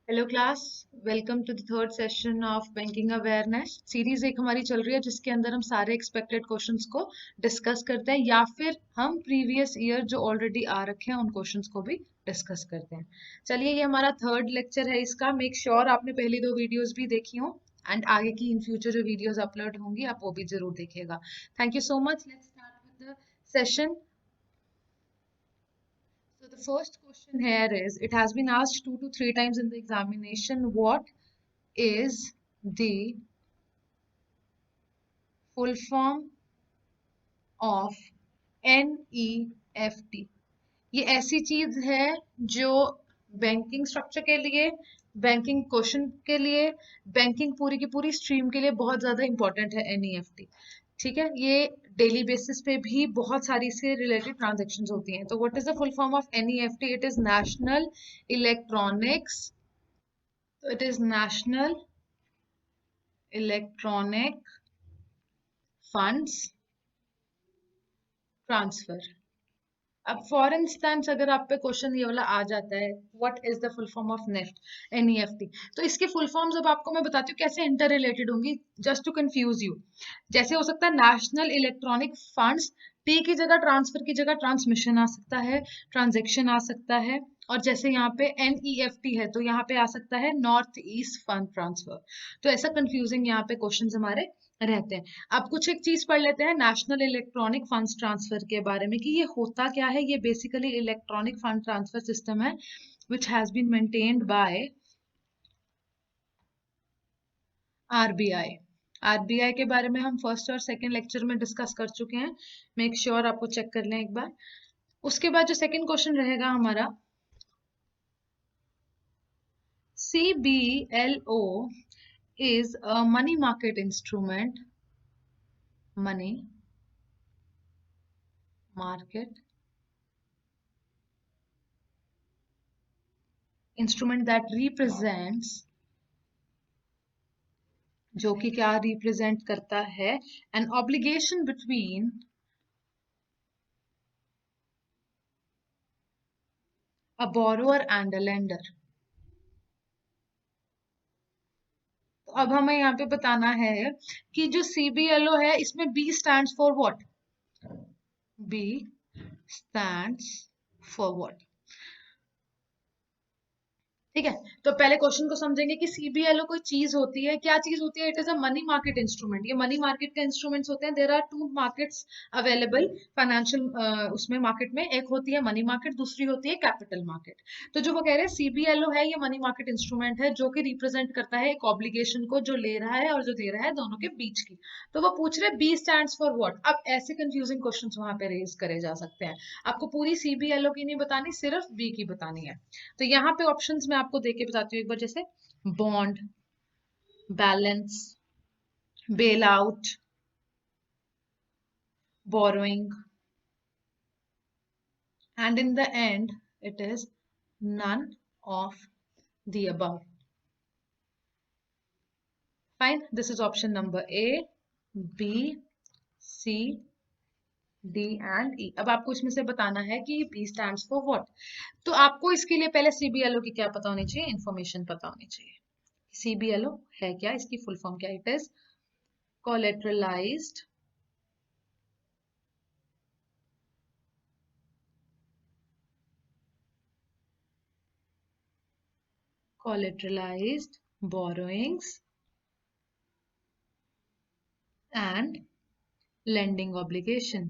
Hello class. Welcome to the third session of banking awareness series. एक हमारी चल रही है जिसके अंदर हम सारे एक्सपेक्टेड क्वेश्चंस को डिस्कस करते हैं या फिर हम प्रीवियस ईयर जो ऑलरेडी आ रखे हैं उन क्वेश्चंस को भी डिस्कस करते हैं। चलिए, ये हमारा थर्ड लेक्चर है इसका। मेक श्योर आपने पहली दो वीडियोस भी देखी हो एंड आगे की इन फ्यूचर जो वीडियोस अपलोड होंगी आप वो भी जरूर देखिएगा। Thank you so much. Let's start with the session. So the first question here is, it has been asked 2 to 3 times in the examination, what is the full form of NEFT? ये ऐसी चीज है जो banking structure के लिए, banking question के लिए, banking पूरी की पूरी स्ट्रीम के लिए बहुत ज्यादा इंपॉर्टेंट है एनईएफटी। ठीक है, ये डेली बेसिस पे भी बहुत सारी इससे रिलेटेड ट्रांजेक्शन्स होती हैं। तो what is the full form of NEFT? It is national electronics. तो it is national electronic funds transfer. अब फॉर इंस्टेंस अगर आप पे क्वेश्चन ये वाला आ जाता है, what is the full form of NEFT NEFT, तो इसके फुल फॉर्म्स अब आपको मैं बताती हूँ कैसे इंटर रिलेटेड होंगी, जस्ट टू कंफ्यूज यू। जैसे हो सकता है नेशनल इलेक्ट्रॉनिक फंड्स, टी की जगह ट्रांसफर की जगह ट्रांसमिशन आ सकता है, ट्रांजेक्शन आ सकता है। और जैसे यहाँ पे एनईएफटी है तो यहाँ पे आ सकता है नॉर्थ ईस्ट फंड ट्रांसफर। तो ऐसा कंफ्यूजिंग यहाँ पे क्वेश्चंस हमारे रहते हैं। अब कुछ एक चीज पढ़ लेते हैं नेशनल इलेक्ट्रॉनिक फंड्स ट्रांसफर के बारे में कि ये होता क्या है। ये basically electronic fund transfer system है which has been maintained by RBI. RBI के बारे में हम फर्स्ट और सेकंड लेक्चर में डिस्कस कर चुके हैं। मेक श्योर आपको चेक कर लें एक बार। उसके बाद जो सेकंड क्वेश्चन रहेगा हमारा, CBLO is a money market instrument, money market instrument that represents, जो कि क्या रिप्रेजेंट करता है, an obligation between a borrower and a lender. तो अब हमें यहाँ पे बताना है कि जो सीबीएलओ है इसमें B stands for what? B stands for what? ठीक है, तो पहले क्वेश्चन को समझेंगे कि सीबीएलओ कोई चीज होती है, क्या चीज होती है? It is a money market instrument. ये मनी मार्केट के इंस्ट्रूमेंट्स होते हैं। There are two markets available financial उसमें मार्केट में, एक होती है मनी मार्केट, दूसरी होती है कैपिटल मार्केट। तो जो वो कह रहे हैं सीबीएलओ है ये मनी मार्केट इंस्ट्रूमेंट है जो कि रिप्रेजेंट करता है एक ऑब्लिगेशन को, जो ले रहा है और जो दे रहा है, दोनों के बीच की। तो वो पूछ रहे बी स्टैंड्स फॉर व्हाट। अब ऐसे कंफ्यूजिंग क्वेश्चन वहां पे रेज करे जा सकते हैं। आपको पूरी सीबीएलओ की नहीं बतानी, सिर्फ बी की बतानी है। तो यहाँ पे ऑप्शंस मैं आपको देके बताती हूँ एक बार। जैसे bond, balance, bail out, borrowing, and in the end it is none of the above. Fine, this is option number A, B, C, D and E. अब आपको इसमें से बताना है कि बी स्टैंड्स फॉर व्हाट। तो आपको इसके लिए पहले सीबीएलओ की क्या पता होनी चाहिए? इंफॉर्मेशन पता होनी चाहिए। सीबीएलओ है क्या, इसकी फुल फॉर्म क्या? It is collateralised collateralized borrowings and lending obligation।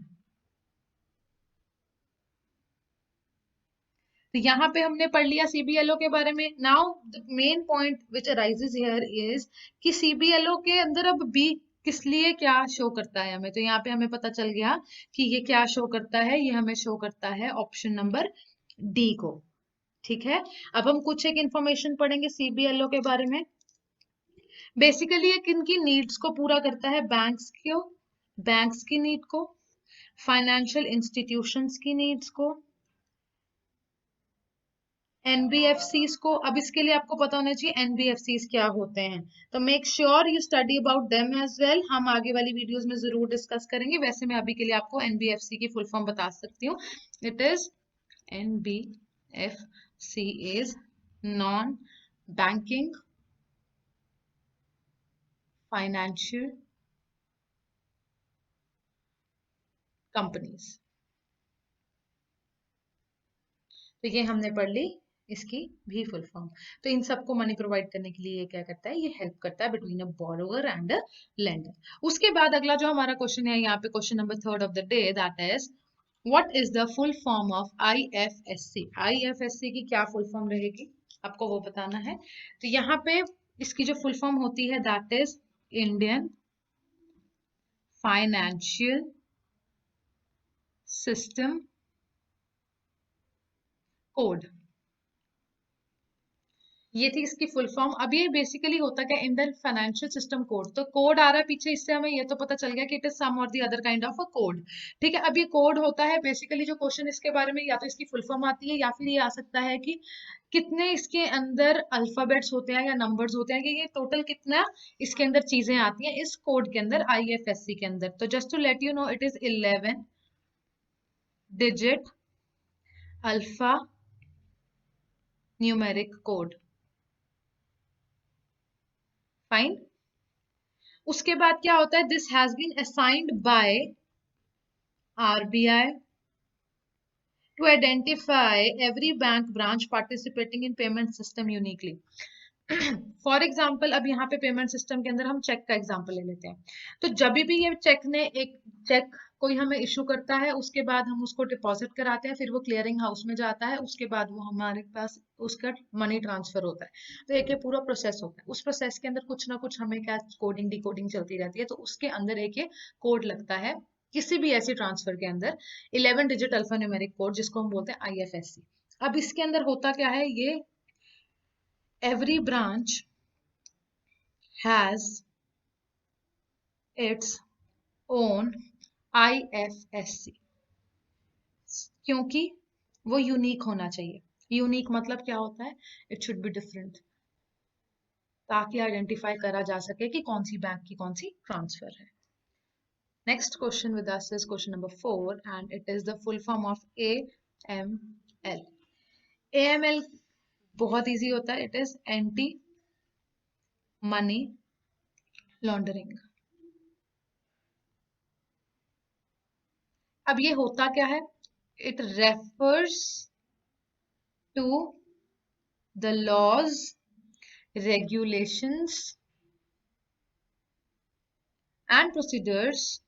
तो यहाँ पे हमने पढ़ लिया सीबीएलओ के बारे में। Now the main point which arises here is कि सीबीएलओ के अंदर अब बी किस लिए क्या शो करता है हमें। तो यहाँ पे हमें पता चल गया कि ये क्या शो करता है। ये हमें शो करता है ऑप्शन नंबर डी को। ठीक है, अब हम कुछ एक इंफॉर्मेशन पढ़ेंगे सीबीएलओ के बारे में। बेसिकली ये किनकी नीड्स को पूरा करता है? बैंक्स की नीड को, फाइनेंशियल इंस्टीट्यूशंस की नीड्स को, एनबीएफसीज को। अब इसके लिए आपको पता होना चाहिए एनबीएफसीज क्या होते हैं। तो make sure you study about them as well. हम आगे वाली वीडियोस में जरूर डिस्कस करेंगे। वैसे मैं अभी के लिए आपको एनबीएफसी की फुल फॉर्म बता सकती हूँ। It is NBFC is non banking, financial companies। तो ये हमने पढ़ ली इसकी भी फुल फॉर्म। तो इन सबको मनी प्रोवाइड करने के लिए ये क्या करता है, ये हेल्प करता है between a borrower and a lender. उसके बाद अगला जो हमारा क्वेश्चन है यहाँ पे, question number third of the day, that is what is the full form of IFSC. IFSC की क्या फुल फॉर्म रहेगी, आपको वो बताना है। तो यहाँ पे इसकी जो फुल फॉर्म होती है that is Indian financial system code. ये थी इसकी फुल फॉर्म। अब ये बेसिकली होता क्या, इंडियन फाइनेंशियल सिस्टम कोड। तो कोड आ रहा है पीछे, इससे हमें ये तो पता चल गया कि इट इज सम और the other kind of a code. ठीक है, अब ये कोड होता है बेसिकली, जो क्वेश्चन इसके बारे में या तो इसकी फुल फॉर्म आती है, या फिर ये आ सकता है कि कितने इसके अंदर अल्फाबेट्स होते हैं या नंबर्स होते हैं, कि ये टोटल कितना इसके अंदर चीजें आती हैं इस कोड के अंदर, आईएफएससी के अंदर। तो just to let you know, it is 11 digit alpha numeric code. Fine. उसके बाद क्या होता है, this has been assigned by RBI to identify every bank branch participating in payment system uniquely। For example, अब यहाँ पे पेमेंट सिस्टम के अंदर हम चेक का एग्जाम्पल ले लेते हैं। तो जब भी ये चेक ने एक चेक कोई हमें इशू करता है, उसके बाद हम उसको डिपॉजिट कराते हैं, फिर वो क्लियरिंग हाउस में जाता है, उसके बाद वो हमारे पास उसका मनी ट्रांसफर होता है। तो एक ये पूरा प्रोसेस होता है, उस प्रोसेस के अंदर कुछ ना कुछ हमें क्या कोडिंग डिकोडिंग चलती रहती है। तो उसके अंदर एक ये कोड लगता है किसी भी ऐसी ट्रांसफर के अंदर, 11 डिजिट अल्फा न्यूमेरिक कोड, जिसको हम बोलते हैं आईएफएससी। अब इसके अंदर होता क्या है, ये every branch has its own IFSC, क्योंकि वो यूनिक होना चाहिए। यूनिक मतलब क्या होता है, इट शुड बी डिफरेंट, ताकि आइडेंटिफाई करा जा सके कि कौन सी बैंक की कौन सी ट्रांसफर है। Next question with us is question number 4 and it is the full form of AML। AML बहुत इजी होता है, it is anti money laundering. अब ये होता क्या है, it refers to the laws, regulations and procedures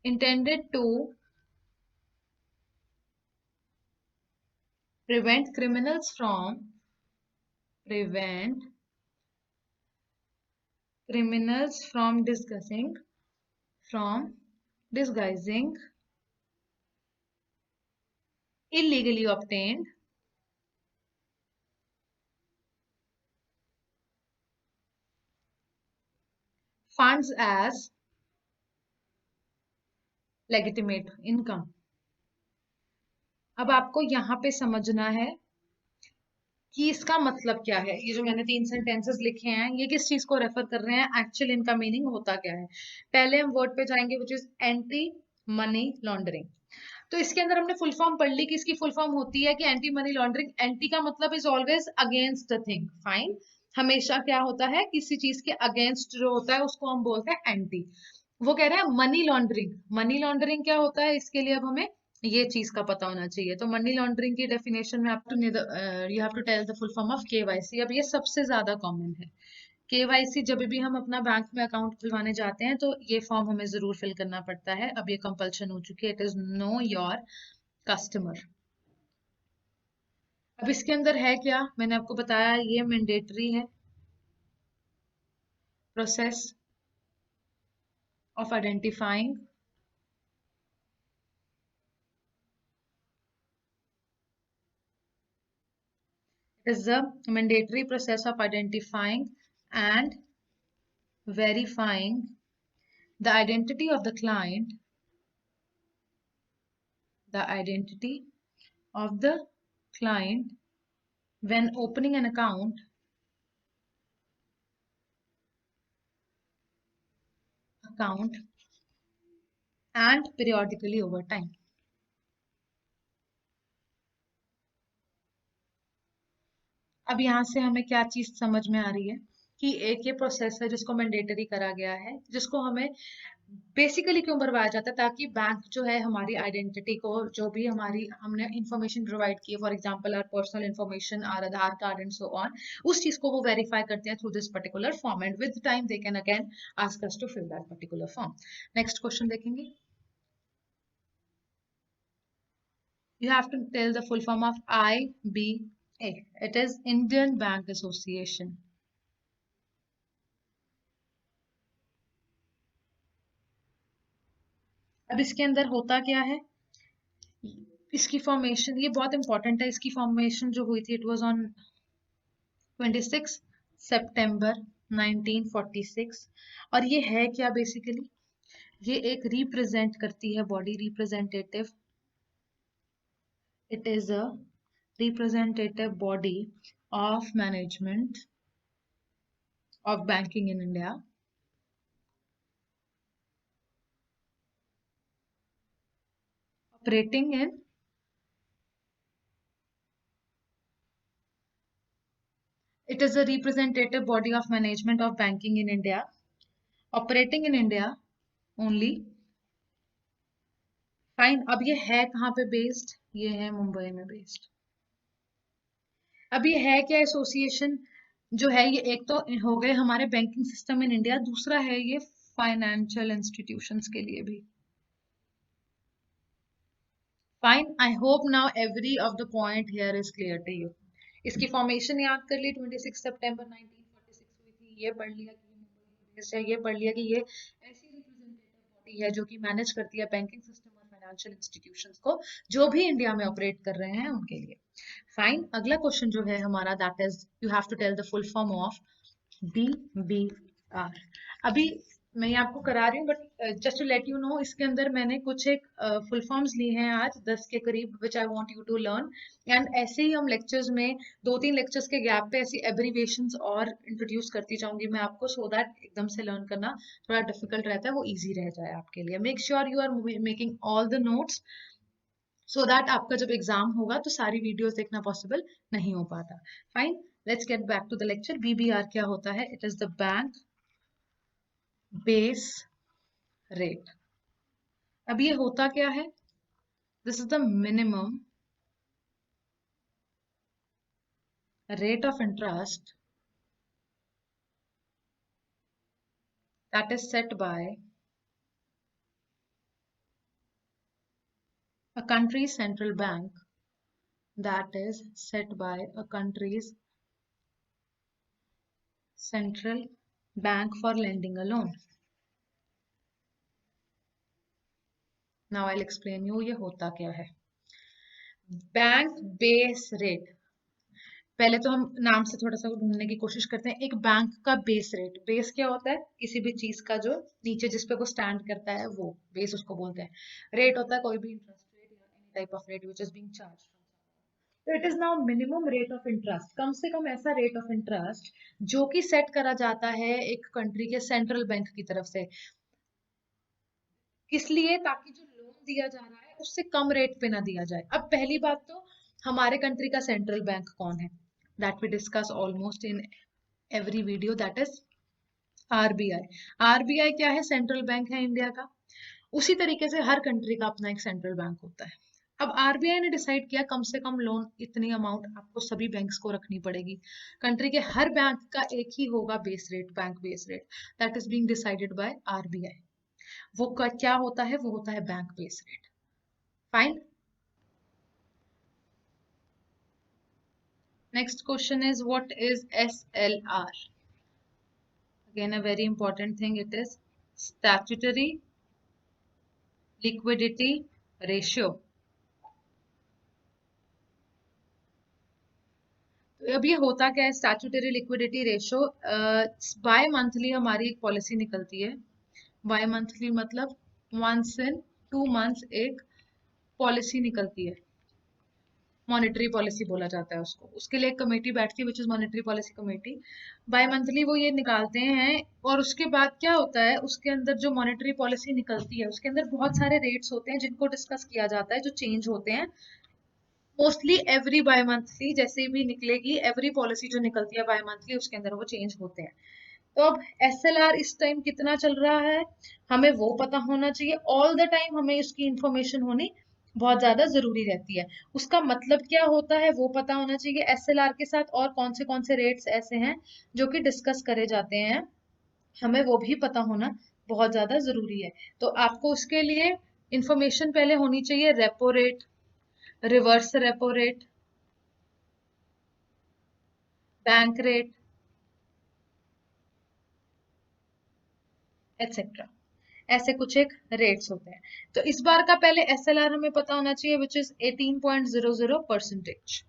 intended to prevent criminals from prevent criminals from disguising illegally obtained funds as legitimate income। अब आपको यहाँ पे समझना है कि इसका मतलब क्या है। ये जो मैंने 3 सेंटेंसेस लिखे हैं, ये किस चीज को रेफर कर रहे हैं, एक्चुअल इनका मीनिंग होता क्या है। पहले हम वर्ड पे जाएंगे which is anti money laundering. तो इसके अंदर हमने फुल फॉर्म पढ़ ली कि इसकी फुल फॉर्म होती है कि एंटी मनी लॉन्ड्रिंग। एंटी का मतलब is always against the thing. Fine. हमेशा क्या होता है, किसी चीज के अगेंस्ट जो होता है उसको हम बोलते हैं एंटी। वो कह रहे हैं मनी लॉन्ड्रिंग। मनी लॉन्ड्रिंग क्या होता है, इसके लिए अब हमें ये चीज का पता होना चाहिए। तो मनी लॉन्ड्रिंग की डेफिनेशन में you have to tell the full form of KYC. अब ये सबसे ज्यादा कॉमन है। केवाईसी जब भी हम अपना बैंक में अकाउंट खुलवाने जाते हैं तो ये फॉर्म हमें जरूर फिल करना पड़ता है। अब ये कंपल्शन हो चुकी है, it is know your customer. अब इसके अंदर है क्या, मैंने आपको बताया ये मैंडेटरी है process of identifying is the mandatory process of identifying and verifying the identity of the client, the identity of the client when opening an account and periodically over time। अब यहाँ से हमें क्या चीज समझ में आ रही है कि एक ये प्रोसेस है जिसको मैंडेटरी करा गया है, जिसको हमें बेसिकली क्यों करवाया जाता है, ताकि बैंक जो है हमारी आइडेंटिटी को, जो भी हमारी हमने इंफॉर्मेशन प्रोवाइड की है, for example or personal information, or Aadhaar card and so on, उस चीज को वो वेरीफाई करते हैं through this particular form, and with time they can again ask us to fill that particular form. Next question देखेंगे। You have to tell the full form of IBA. It is Indian Bank Association. अब इसके अंदर होता क्या है, इसकी formation, ये बहुत इंपॉर्टेंट है, इसकी फॉर्मेशन जो हुई थी इट वाज ऑन 26 सितंबर 1946। और ये है क्या बेसिकली, ये एक रिप्रेजेंट करती है body, representative, it is a representative body of management of banking in India, operating in it is a representative body of management of banking in India, operating in India only. Fine. अब ये है कहाँ पे based, ये है मुंबई में based. अब ये है क्या एसोसिएशन जो है, ये एक तो हो गए हमारे बैंकिंग सिस्टम इन इंडिया, दूसरा है ये फाइनेंशियल इंस्टीट्यूशंस के लिए भी। Fine, I hope now every of the point here is clear to you. इसकी फॉर्मेशन याद कर ली, 26 सितंबर 1946 हुई थी, ये पढ़ लिया कि ये पढ़ लिया कि ये ऐसी रिप्रेजेंटेटिव बॉडी है जो कि मैनेज करती है बैंकिंग सिस्टम और फाइनेंशियल इंस्टीट्यूशंस को, जो भी इंडिया में ऑपरेट कर रहे हैं उनके लिए। फाइन, अगला क्वेश्चन जो है हमारा, that is you have to tell the full form of BBR। अभी मैं ये आपको करा रही हूँ, but just to let you know, इसके अंदर मैंने कुछ एक फुल फॉर्म्स लिए हैं आज 10 के करीब, which I want you to learn. And ऐसे ही हम लेक्चर्स में 2-3 लेक्चर्स के गैप पे ऐसी एब्रीविएशंस और इंट्रोड्यूस करती जाऊंगी मैं आपको, सो दैट एकदम से लर्न करना थोड़ा डिफिकल्ट रहता है, वो ईजी रह जाए आपके लिए। Make sure you are making all the notes, so that आपका जब एग्जाम होगा तो सारी वीडियोस देखना पॉसिबल नहीं हो पाता। Fine, let's get back to the lecture. BBR क्या होता है? It is the bank base rate. अब ये होता क्या है? This is the minimum rate of interest that is set by a country's central bank, that is set by a country's central bank for lending a loan. Now I'll explain you ये होता क्या है। Bank base rate, पहले तो हम नाम से थोड़ा सा ढूंढने की कोशिश करते हैं। एक बैंक का बेस रेट, बेस क्या होता है? किसी भी चीज का जो नीचे जिस पे वो स्टैंड करता है वो बेस उसको बोलते हैं। रेट होता है कोई भी इंटरेस्ट रेट या any type of rate which is being charged. तो it is now minimum rate of interest, कम से कम ऐसा रेट ऑफ इंटरेस्ट जो कि सेट करा जाता है एक कंट्री के सेंट्रल बैंक की तरफ से। किस लिए? ताकि जो लोन दिया जा रहा है उससे कम रेट पे ना दिया जाए। अब पहली बात तो, हमारे कंट्री का सेंट्रल बैंक कौन है? That we discuss almost in every video, that is RBI। RBI क्या है? सेंट्रल बैंक है इंडिया का। उसी तरीके से हर कंट्री का अपना एक सेंट्रल बैंक होता है। अब RBI ने डिसाइड किया कम से कम लोन इतनी अमाउंट आपको सभी बैंक्स को रखनी पड़ेगी। कंट्री के हर बैंक का एक ही होगा base rate, bank base rate, that is being decided by RBI। वो क्या होता है? वो होता है bank base rate. Fine, next question is what is SLR? Again a very important thing, it is statutory liquidity ratio. तो अब ये होता क्या है statutory liquidity ratio? Bimonthly हमारी एक पॉलिसी निकलती है। बाय मंथली मतलब वंस इन 2 मंथ्स एक पॉलिसी निकलती है, मॉनेटरी पॉलिसी बोला जाता है उसको। उसके लिए एक कमेटी बैठती है which is monetary policy committee. Bimonthly वो ये निकालते हैं, और उसके बाद क्या होता है, उसके अंदर जो मॉनेटरी पॉलिसी निकलती है उसके अंदर बहुत सारे रेट्स होते हैं जिनको डिस्कस किया जाता है, जो चेंज होते हैं मोस्टली एवरी बाय मंथली, जैसे भी निकलेगी एवरी पॉलिसी जो निकलती है बाय मंथली उसके अंदर वो चेंज होते हैं। तो अब एसएलआर इस टाइम कितना चल रहा है हमें वो पता होना चाहिए। ऑल द टाइम हमें इसकी इंफॉर्मेशन होनी बहुत ज्यादा जरूरी रहती है। उसका मतलब क्या होता है वो पता होना चाहिए। एसएलआर के साथ और कौन से रेट्स ऐसे हैं जो कि डिस्कस करे जाते हैं, हमें वो भी पता होना बहुत ज्यादा जरूरी है। तो आपको उसके लिए इंफॉर्मेशन पहले होनी चाहिए। Repo rate, reverse repo rate, bank rate, etcetera, ऐसे कुछ एक रेट्स होते हैं। तो इस बार का पहले एसएलआर हमें पता होना चाहिए विच इज 18.00%।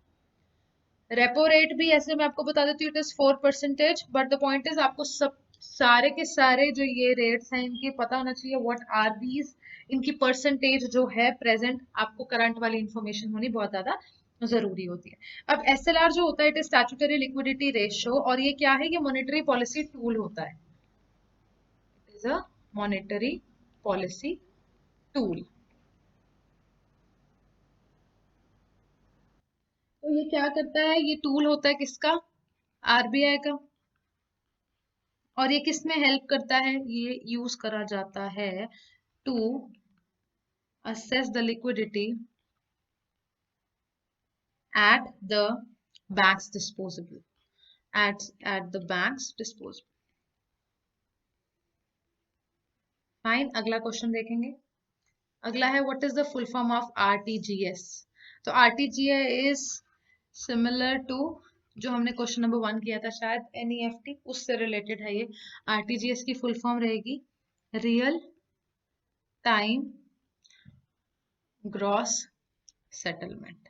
रेपो रेट भी ऐसे मैं आपको बता देती हूँ, it is 4%। But the point is आपको सब सारे के सारे जो ये रेट्स हैं इनकी पता होना चाहिए व्हाट आर दीज, इनकी परसेंटेज जो है प्रेजेंट, आपको करंट वाली इंफॉर्मेशन होनी बहुत ज्यादा जरूरी होती है। अब एसएलआर जो होता है it is statutory liquidity ratio, और ये क्या है, ये मॉनेटरी पॉलिसी टूल होता है। It is a monetary policy tool. तो ये क्या करता है, ये टूल होता है किसका, आरबीआई का। और ये किस में हेल्प करता है, ये यूज करा जाता है to assess the liquidity at the bank's disposable, at the bank's disposal। Fine, अगला क्वेश्चन देखेंगे। अगला है what is the full form of RTGS. तो आरटीजीएस इज सिमिलर टू जो हमने क्वेश्चन नंबर 1 किया था शायद, एनईएफटी, उससे रिलेटेड है ये। आरटीजीएस की फुल फॉर्म रहेगी रियल टाइम ग्रॉस सेटलमेंट।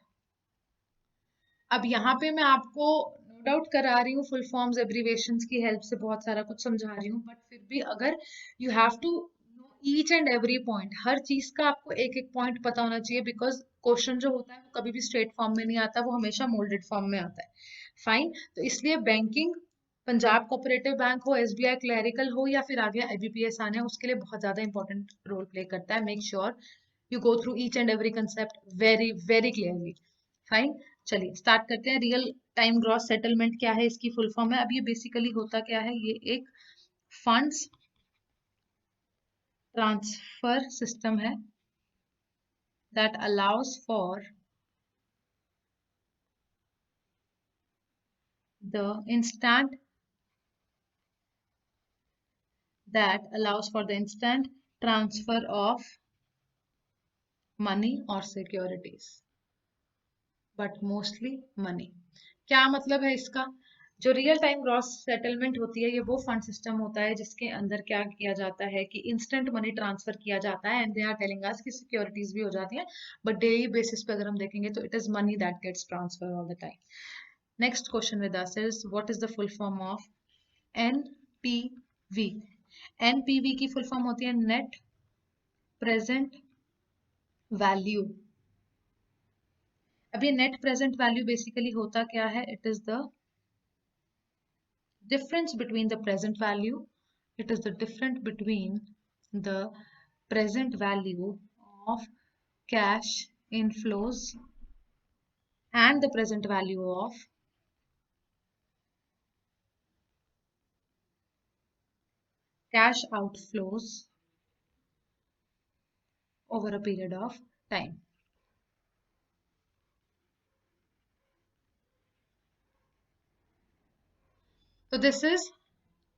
अब यहाँ पे मैं आपको नो डाउट करा रही हूँ फुल फॉर्म्स एब्रीवेशंस की हेल्प से, बहुत सारा कुछ समझा रही हूँ, बट फिर भी अगर you have to know each and every point, हर चीज का आपको एक एक पॉइंट पता होना चाहिए, बिकॉज क्वेश्चन जो होता है वो कभी भी स्ट्रेट फॉर्म में नहीं आता, वो हमेशा मोल्डेड फॉर्म में आता है। फाइन, तो इसलिए बैंकिंग, पंजाब कोऑपरेटिव बैंक हो, एसबीआई क्लैरिकल हो, या फिर आगे आईबीपीएस आने, उसके लिए बहुत ज्यादा इंपॉर्टेंट रोल प्ले करता है। Make sure you go through each and every concept very very clearly. Fine, चलिए स्टार्ट करते हैं। रियल टाइम ग्रॉस सेटलमेंट क्या है, इसकी फुल फॉर्म है। अब ये बेसिकली होता क्या है, ये एक फंड्स ट्रांसफर सिस्टम है that allows for the instant transfer of money और सिक्योरिटीज, बट मोस्टली मनी। क्या मतलब है इसका, जो रियल टाइम ग्रॉस सेटलमेंट होती है ये वो फंड सिस्टम होता है जिसके अंदर क्या किया जाता है कि इंस्टेंट मनी ट्रांसफर किया जाता है, and they are telling us कि सिक्योरिटीज भी हो जाती है, बट डेली बेसिस पे अगर हम देखेंगे तो it is money that gets transfer all the time. Next question with us is what is the full form of NPV. NPV की फुल फॉर्म होती है नेट प्रेजेंट वैल्यू। अब ये नेट प्रेजेंट वैल्यू बेसिकली होता क्या है, it is the difference between the present value, it is the difference between the present value of cash inflows and the present value of cash outflows over a period of time। So this is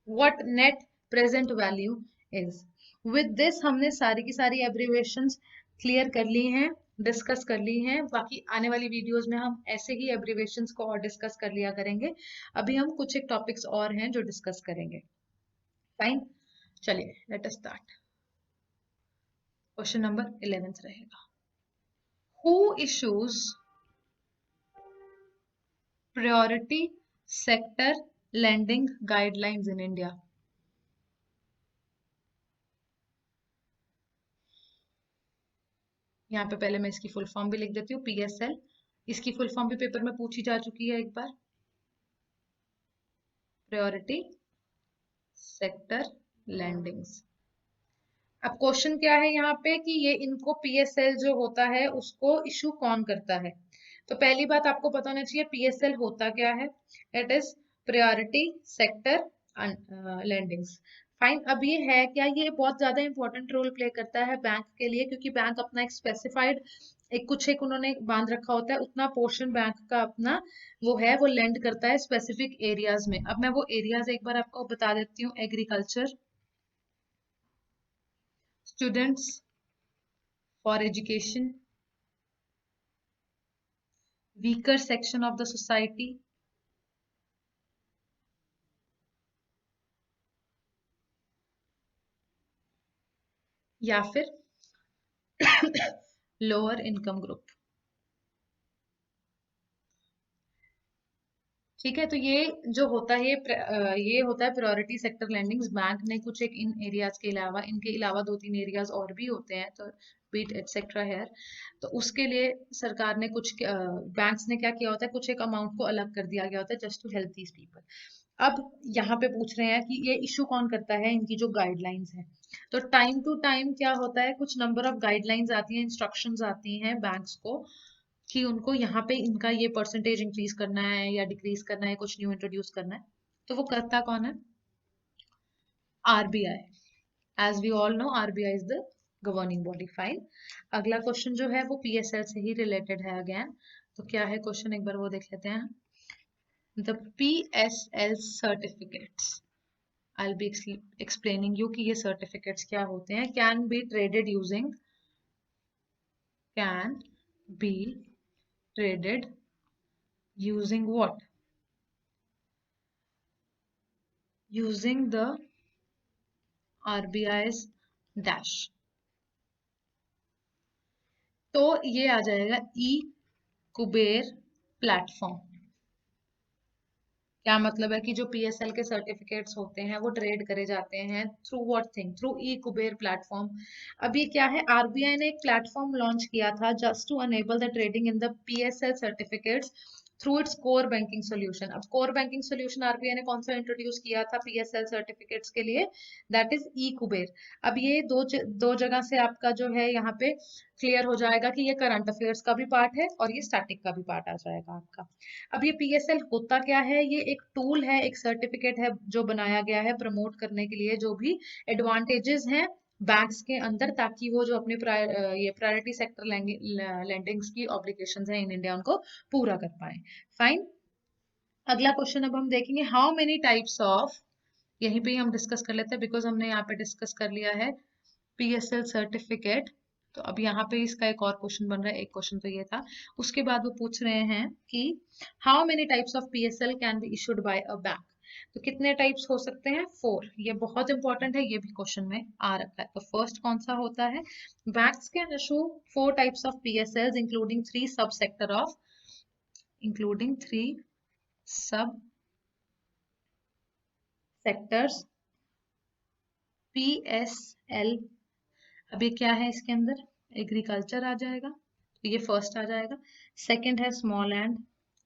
what net present value is। with this हमने सारी की सारी abbreviations clear कर ली हैं, discuss कर ली हैं। बाकी आने वाली वीडियोस में हम ऐसे ही एब्रीवेशंस को और डिस्कस कर लिया करेंगे। अभी हम कुछ एक टॉपिक्स और हैं जो डिस्कस करेंगे। फाइन, चलिए let us start. Question number 11 रहेगा, who issues priority sector lending guidelines in India। यहाँ पे पहले मैं इसकी फुल फॉर्म भी लिख देती हूँ, पीएसएल। इसकी फुल फॉर्म भी पेपर में पूछी जा चुकी है एक बार, प्रायोरिटी सेक्टर लैंडिंग्स। अब क्वेश्चन क्या है यहाँ पे कि ये इनको पीएसएल जो होता है उसको इशू कौन करता है। तो पहली बात आपको पता होना चाहिए पीएसएल होता क्या है। It is priority sector lendings. Fine. अब ये है क्या, ये बहुत ज्यादा इंपॉर्टेंट रोल प्ले करता है बैंक के लिए, क्योंकि बैंक अपना एक स्पेसिफाइड एक उन्होंने बांध रखा होता है, उतना पोर्शन बैंक का अपना वो है, वो लेंड करता है स्पेसिफिक एरियाज में। अब मैं वो एरियाज एक बार आपको बता देती हूँ। Agriculture, students, for education, weaker section of the society, या फिर लोअर इनकम ग्रुप। ठीक है, तो ये जो होता है ये होता है प्रायोरिटी सेक्टर लैंडिंग्स। बैंक ने कुछ एक इन एरियाज के अलावा, इनके अलावा दो तीन एरियाज और भी होते हैं, तो बीट एटसेट्रा है, तो उसके लिए सरकार ने कुछ बैंक्स ने क्या किया होता है, कुछ एक अमाउंट को अलग कर दिया गया होता है just to help these people. अब यहाँ पे पूछ रहे हैं कि ये इशू कौन करता है, इनकी जो गाइडलाइंस है। तो टाइम टू टाइम क्या होता है, कुछ नंबर ऑफ गाइडलाइंस आती हैं, इंस्ट्रक्शंस आती हैं बैंक्स को, कि उनको यहाँ पे इनका ये परसेंटेज इंक्रीज करना है या डिक्रीज करना है, कुछ न्यू इंट्रोड्यूस करना है। तो वो करता कौन है, RBI. As we all know RBI is the governing body. Fine. अगला क्वेश्चन जो है वो पीएसएल से ही रिलेटेड है अगेन। तो क्या है क्वेश्चन, एक बार वो देख लेते हैं। The PSL certificates, I'll be explaining you कि ये सर्टिफिकेट्स क्या होते हैं। Can be traded using, can be traded using what, using the RBI's dash. तो ये आ जाएगा ई कुबेर प्लेटफॉर्म। क्या मतलब है कि जो पीएसएल के सर्टिफिकेट्स होते हैं वो ट्रेड करे जाते हैं through what thing, through E Kuber platform. अब ये क्या है, आरबीआई ने एक प्लेटफॉर्म लॉन्च किया था just to enable the trading in the PSL certificates through its core banking solution. अब कोर बैंकिंग सोल्यूशन आरबीआई ने कौन सा इंट्रोड्यूस किया था पीएसएल सर्टिफिकेट्स के लिए, दैट इज ई कुबेर। अब ये दो जगह से आपका जो है यहाँ पे क्लियर हो जाएगा कि ये करंट अफेयर्स का भी पार्ट है और ये स्टैटिक का भी पार्ट आ जाएगा आपका। अब ये पीएसएल होता क्या है, ये एक टूल है, एक सर्टिफिकेट है जो बनाया गया है प्रमोट करने के लिए जो भी एडवांटेजेस हैं बैंक्स के अंदर, ताकि वो जो अपने ये प्रायोरिटी सेक्टर लैंडिंग्स की ऑब्लिगेशंस हैं इन इंडिया उनको पूरा कर पाए। फाइन। अगला क्वेश्चन अब हम देखेंगे, हाउ मेनी टाइप्स ऑफ, यहीं पे ही हम डिस्कस कर लेते हैं बिकॉज हमने यहाँ पे डिस्कस कर लिया है पीएसएल सर्टिफिकेट। तो अब यहाँ पे इसका एक और क्वेश्चन बन रहा है, एक क्वेश्चन तो ये था। उसके बाद वो पूछ रहे हैं कि how many types of PSL can be issued by a bank. तो कितने टाइप्स हो सकते हैं, 4। ये बहुत इंपॉर्टेंट है, ये भी क्वेश्चन में आ रखा है। तो फर्स्ट कौन सा होता है, banks can issue 4 types of PSLs including 3 sub sector of, including 3 सब सेक्टर्स पीएसएल। अब ये क्या है इसके अंदर, एग्रीकल्चर आ जाएगा, तो ये फर्स्ट आ जाएगा। सेकंड है स्मॉल एंड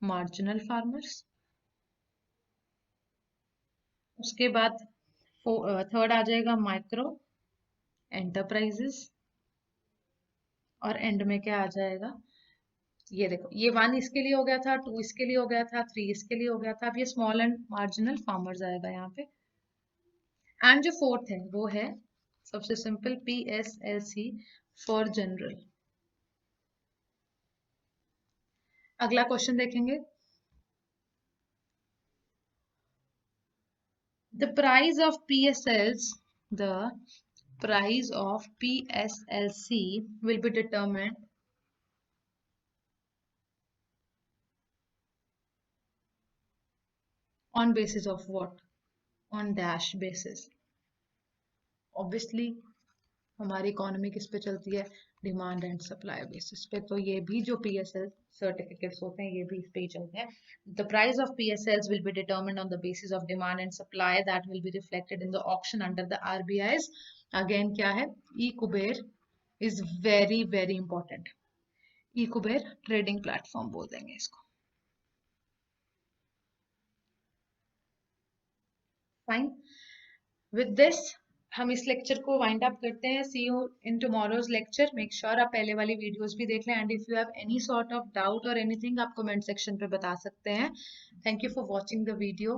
मार्जिनल फार्मर्स। उसके बाद थर्ड आ जाएगा माइक्रो एंटरप्राइजेस। और एंड में क्या आ जाएगा, ये देखो, ये 1 इसके लिए हो गया था, 2 इसके लिए हो गया था, 3 इसके लिए हो गया था। अब ये स्मॉल एंड मार्जिनल फार्मर्स आएगा यहाँ पे। एंड जो फोर्थ है वो है सबसे सिंपल पीएसएलसी फॉर जनरल। अगला क्वेश्चन देखेंगे, the price of PSLs, the price of PSLC will be determined on basis of what, on dash basis। obviously हमारी इकोनॉमी किस पे चलती है, डिमांड एंड सप्लाई बेसिस पे। तो ये भी जो पीएसएल सर्टिफिकेट्स होते हैं ये भी इस पे ही चलते हैं। The price of PSLs will be determined on the basis of demand and supply that will be reflected in the auction under the RBI's. Again क्या है, e Kuber is very very important. E Kuber trading platform बोल देंगे इसको। Fine. With this हम इस lecture को wind up करते हैं। See you in tomorrow's lecture. Make sure आप पहले वाली वीडियोस भी देख लें, and if you have any sort of doubt और एनीथिंग आप कमेंट सेक्शन पे बता सकते हैं। Thank you for watching the video.